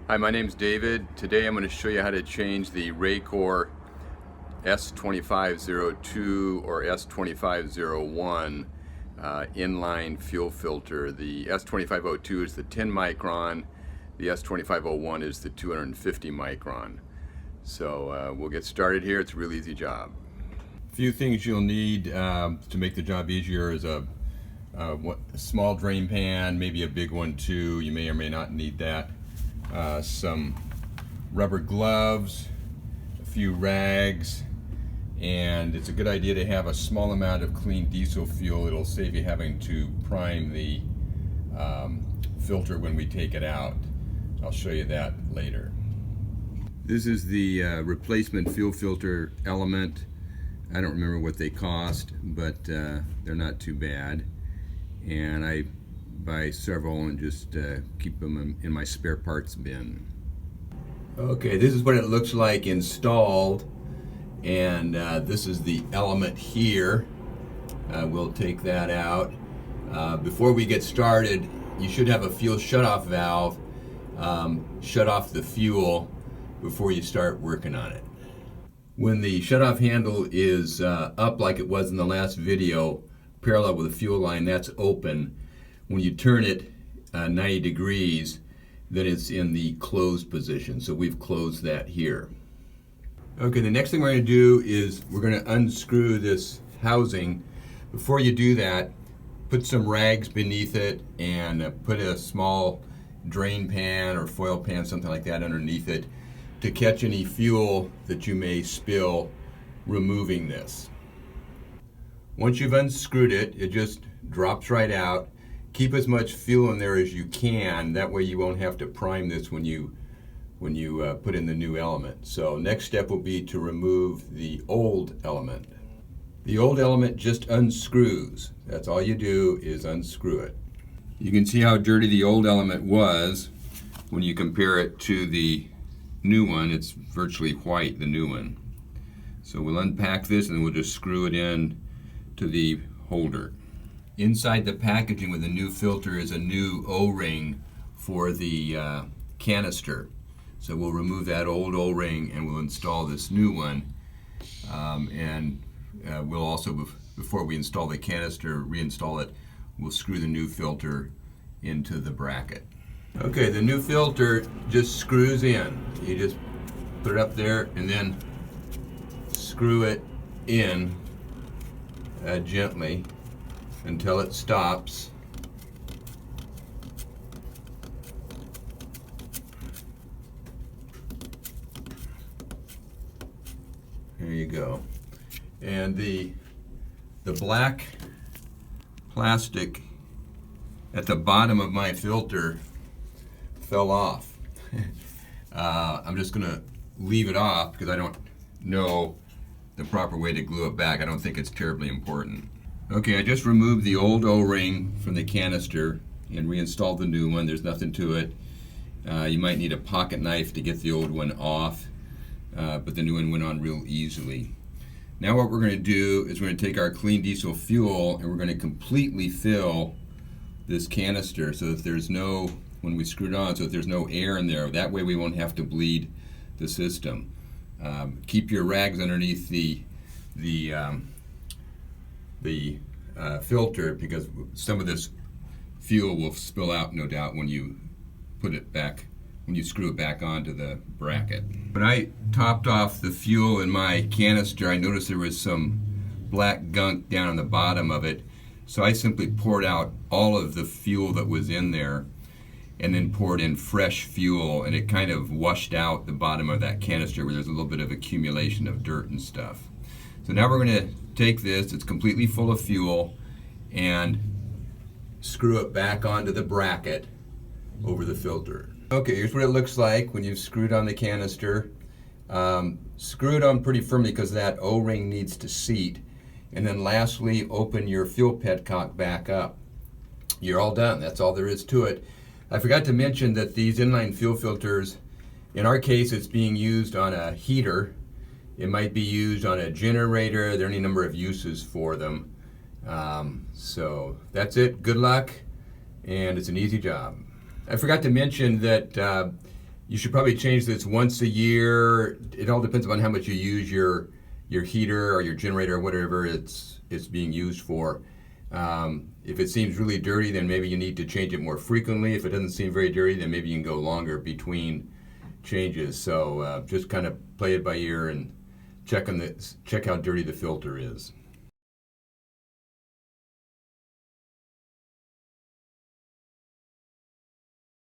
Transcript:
Hi, my name's David. Today I'm going to show you how to change the Racor S2502 or S2501 inline fuel filter. The S2502 is the 10 micron, the S2501 is the 250 micron. So we'll get started here. It's a real easy job. A few things you'll need to make the job easier is a small drain pan, maybe a big one too. You may or may not need that. Some rubber gloves, a few rags, and it's a good idea to have a small amount of clean diesel fuel. It'll save you having to prime the filter when we take it out. I'll show you that later. This is the replacement fuel filter element. I don't remember what they cost, but they're not too bad. And I buy several and just keep them in my spare parts bin. Okay, this is what it looks like installed, and this is the element here. We'll take that out. Before we get started, you should have a fuel shutoff valve. Shut off the fuel before you start working on it. When the shutoff handle is up like it was in the last video, parallel with the fuel line, that's open. When you turn it 90 degrees, then it's in the closed position. So we've closed that here. Okay, the next thing we're going to do is we're going to unscrew this housing. Before you do that, put some rags beneath it and put a small drain pan or foil pan, something like that, underneath it to catch any fuel that you may spill removing this. Once you've unscrewed it, it just drops right out. Keep as much fuel in there as you can. That way you won't have to prime this when you put in the new element. So next step will be to remove the old element. The old element just unscrews. That's all you do is unscrew it. You can see how dirty the old element was when you compare it to the new one. It's virtually white, the new one. So we'll unpack this and then we'll just screw it in to the holder. Inside the packaging with the new filter is a new O-ring for the canister. So we'll remove that old O-ring and we'll install this new one. We'll also, before we install the canister, reinstall it, we'll screw the new filter into the bracket. Okay, the new filter just screws in. You just put it up there and then screw it in gently until it stops. There you go. And the black plastic at the bottom of my filter fell off. I'm just gonna leave it off because I don't know the proper way to glue it back. I don't think it's terribly important. Okay, I just removed the old O-ring from the canister and reinstalled the new one. There's nothing to it. You might need a pocket knife to get the old one off, but the new one went on real easily. Now what we're going to do is we're going to take our clean diesel fuel and we're going to completely fill this canister so that there's no, when we screw it on, so that there's no air in there. That way we won't have to bleed the system. Keep your rags underneath the filter because some of this fuel will spill out, no doubt, when you put it back, when you screw it back onto the bracket. When I topped off the fuel in my canister, I noticed there was some black gunk down on the bottom of it, so I simply poured out all of the fuel that was in there and then poured in fresh fuel, and it kind of washed out the bottom of that canister where there's a little bit of accumulation of dirt and stuff. So now we're going to take this, it's completely full of fuel, and screw it back onto the bracket over the filter. Okay, here's what it looks like when you've screwed on the canister. Screw it on pretty firmly because that O-ring needs to seat. And then lastly, open your fuel petcock back up. You're all done. That's all there is to it. I forgot to mention that these inline fuel filters, in our case, it's being used on a heater. It might be used on a generator. There are any number of uses for them. So that's it. Good luck, and it's an easy job. I forgot to mention that You should probably change this once a year. It all depends on how much you use your heater or your generator or whatever it's being used for. If it seems really dirty, then maybe you need to change it more frequently. If it doesn't seem very dirty, then maybe you can go longer between changes. So just kind of play it by ear and check how dirty the filter is.